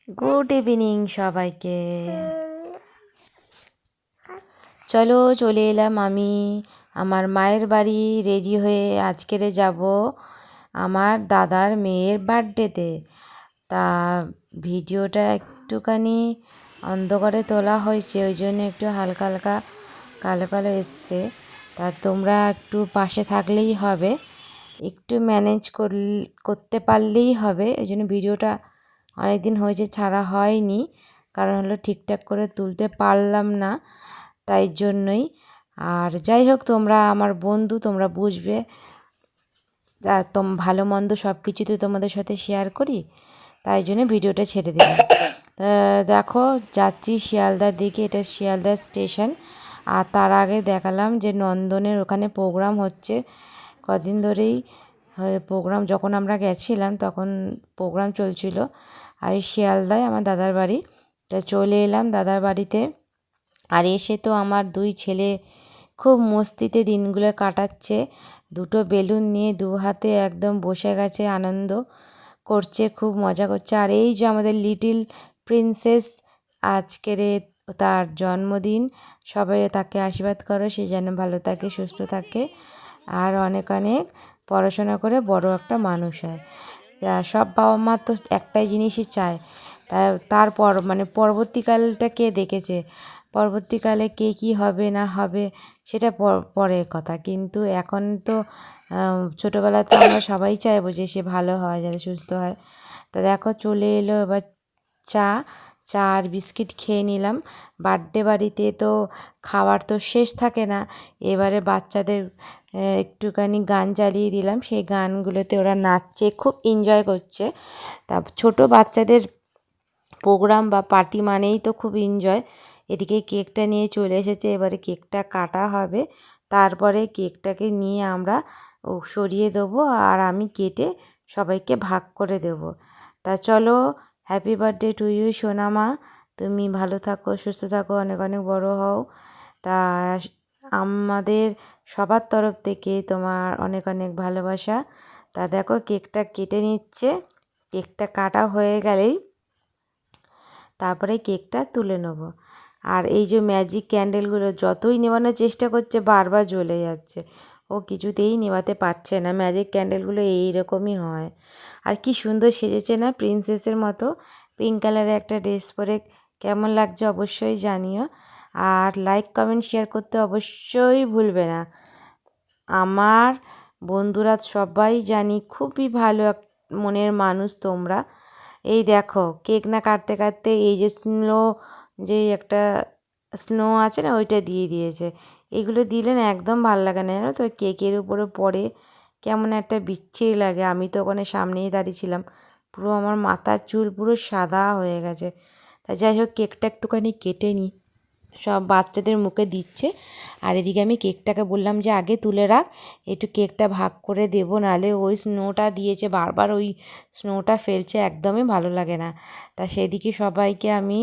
Good evening সবাইকে। চলো চলে এলাম আমি আমার মায়ের বাড়ি রেডি হয়ে আজকেরে যাব আমার দাদার মেয়ের বার্থডেতে। তা ভিডিওটা একটুখানি অন্ধকারে তোলা হয়েছে, ওই জন্য একটু হালকা হালকা কালো কালো এসছে। তা তোমরা একটু পাশে থাকলেই হবে, একটু ম্যানেজ করতে পারলেই হবে। ওই জন্য ভিডিওটা অনেক দিন হয়েছে ছাড়া হয়নি, কারণ হলো ঠিকঠাক করে তুলতে পারলাম না, তাই জন্যই। আর যাই হোক, তোমরা আমার বন্ধু, তোমরা বুঝবে। ভালো মন্দ সব কিছু তো তোমাদের সাথে শেয়ার করি, তাই জন্য ভিডিওটা ছেড়ে দিলাম। দেখো যাচ্ছি শিয়ালদার দিকে, এটা শিয়ালদা স্টেশন। আর তার আগে দেখালাম যে নন্দনের ওখানে প্রোগ্রাম হচ্ছে কদিন ধরেই। প্রোগ্রাম যখন আমরা গেছিলাম তখন প্রোগ্রাম চলছিল। আর শিয়ালদায় আমার দাদার বাড়ি, তা চলে এলাম দাদার বাড়িতে। আর এসে তো আমার দুই ছেলে খুব মস্তিতে দিনগুলো কাটাচ্ছে। দুটো বেলুন নিয়ে দু হাতে একদম বসে গেছে, আনন্দ করছে, খুব মজা করছে। আর এই যে আমাদের লিটিল প্রিন্সেস, আজকের তার জন্মদিন, সবাই তাকে আশীর্বাদ করো, সে যেন ভালো থাকে, সুস্থ থাকে, আর অনেক অনেক পড়াশোনা করে বড় একটা মানুষ হয়। সব বাবা মা তো একটাই জিনিসই চায়। তারপর মানে পরবর্তীকালটা কে দেখেছে, পরবর্তীকালে কে কী হবে না হবে সেটা পরের কথা, কিন্তু এখন তো ছোটোবেলাতে আমরা সবাই চাইবো যে সে ভালো হয়, যাতে সুস্থ হয়। তা দেখো চলে এলো এবার চা আর বিস্কিট খেয়ে নিলাম। বার্থডে বাড়িতে তো খাওয়ার তো শেষ থাকে না। এবারে বাচ্চাদের একটুখানি গান চালিয়ে দিলাম, সেই গানগুলোতে ওরা নাচছে, খুব এনজয় করছে। তা ছোটো বাচ্চাদের প্রোগ্রাম বা পার্টি মানেই তো খুব এনজয়। এদিকে কেকটা নিয়ে চলে এসেছে, এবারে কেকটা কাটা হবে, তারপরে কেকটাকে নিয়ে আমরা সরিয়ে দেবো, আর আমি কেটে সবাইকে ভাগ করে দেবো। তা চলো, হ্যাপি বার্থডে টু ইউ সোনামা, তুমি ভালো থাকো, সুস্থ থাকো, অনেক অনেক বড় হও। তা আমাদের সবার তরফ থেকে তোমার অনেক অনেক ভালোবাসা। তা দেখো কেকটা কেটে নিচ্ছে, কেকটা কাটা হয়ে গেলেই তারপরে কেকটা তুলে নেব। আর এই যে ম্যাজিক ক্যান্ডেলগুলো যতই নেভানোর চেষ্টা করছে বারবার জ্বলে যাচ্ছে, ও কিছুতেই নেভাতে পারছে না। ম্যাজিক ক্যান্ডেলগুলো এইরকমই হয়। আর কি সুন্দর সেজেছে না, প্রিন্সেসের মতো, পিঙ্ক কালারের একটা ড্রেস পরে। কেমন লাগছে অবশ্যই জানিও, আর লাইক কমেন্ট শেয়ার করতে অবশ্যই ভুলবে না। আমার বন্ধুরা সবাই জানি খুবই ভালো মনের মানুষ তোমরা। এই দেখো কেক না কাটতে কাটতে এই যে যে একটা স্নো আছে না, ওইটা দিয়ে দিয়েছে। এগুলো দিলে না একদম ভালো লাগে না, জানো তো, কেকের উপরে পড়ে কেমন একটা বিচ্ছিরি লাগে। আমি তো ওখানে সামনেই দাঁড়িয়েছিলাম, পুরো আমার মাথার চুল পুরো সাদা হয়ে গেছে। তা যাই হোক, কেকটা একটুখানি কেটে নিই, সব বাচ্চাদের মুখে দিচ্ছে। আর এদিকে আমি কেকটাকে বললাম যে আগে তুলে রাখ, একটু কেকটা ভাগ করে দেবো, নাহলে ওই স্নোটা দিয়েছে বারবার, ওই স্নোটা ফেলছে, একদমই ভালো লাগে না। তা সেদিকে সবাইকে আমি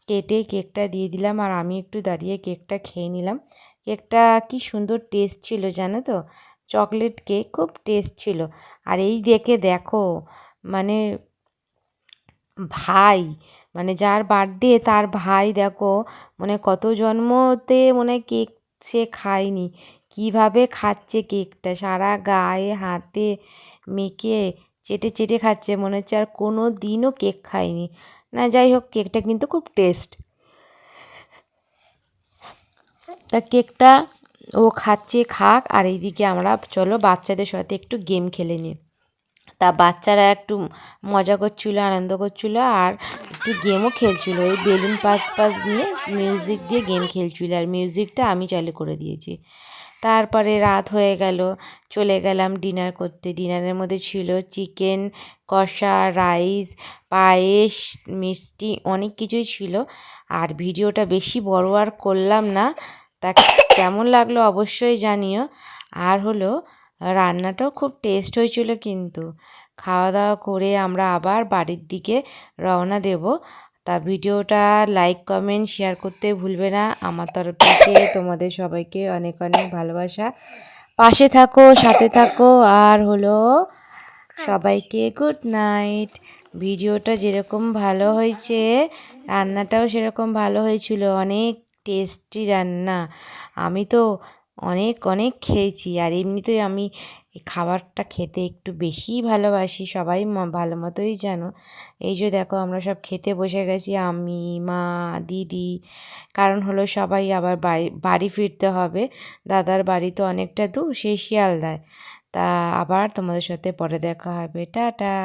কেটে কেকটা দিয়ে দিলাম, আর আমি একটু দাঁড়িয়ে কেকটা খেয়ে নিলাম। কেকটা কি সুন্দর টেস্ট ছিল জানো তো, চকলেট কেক, খুব টেস্ট ছিল। আর এই দেখো মানে ভাই, মানে যার বার্থডে তার ভাই দেখো, মানে কত জন্মতে মনে হয় কেক সে খায়নি, কীভাবে খাচ্ছে কেকটা, সারা গায়ে হাতে মেখে চেটে চেটে খাচ্ছে, মনে হচ্ছে আর কোনো দিনও কেক খায়নি। না যাই হোক, কেকটা কিন্তু খুব টেস্ট। তা কেকটা ও খাচ্ছে, খাক, আর এইদিকে আমরা চলো বাচ্চাদের সাথে একটু গেম খেলে নিই। তা বাচ্চারা একটু মজা করছিল, আনন্দ করছিল, আর একটু গেমও খেলছিল, ওই বেলুন পাস নিয়ে মিউজিক দিয়ে গেম খেলছিল, আর মিউজিকটা আমি চালু করে দিয়েছি। তারপরে রাত হয়ে গেল, চলে গেলাম ডিনার করতে। ডিনারের মধ্যে ছিল চিকেন কষা, রাইস, পায়েস, মিষ্টি, অনেক কিছুই ছিল। আর ভিডিওটা বেশি বড় আর করলাম না, তা কেমন লাগলো অবশ্যই জানিও। আর হলো রান্নাটাও খুব টেস্ট হয়েছিল, কিন্তু খাওয়া দাওয়া করে আমরা আবার বাড়ির দিকে রওনা দেব। তা ভিডিওটা লাইক কমেন্ট শেয়ার করতে ভুলবে না। আমার তরফ থেকে তোমাদের সবাইকে অনেক অনেক ভালোবাসা, পাশে থাকো, সাথে থাকো, আর হলো সবাইকে গুড নাইট। ভিডিওটা যেরকম ভালো হয়েছে রান্নাটাও সেরকম ভালো হয়েছিল, অনেক টেস্টি রান্না। আমি তো অনেক অনেক খেয়েছি, আর এমনিতেই আমি এই খাবারটা খেতে একটু বেশিই ভালোবাসি, সবাই ভালো মতোই জানো। এই যে দেখো আমরা সব খেতে বসে গেছি, আমি, মা, দিদি। কারণ হলো সবাই আবার বাড়ি ফিরতে হবে, দাদার বাড়ি তো অনেকটা দূর, সেই শিয়ালদায়। তা আবার তোমাদের সাথে পরে দেখা হবে, টাটা।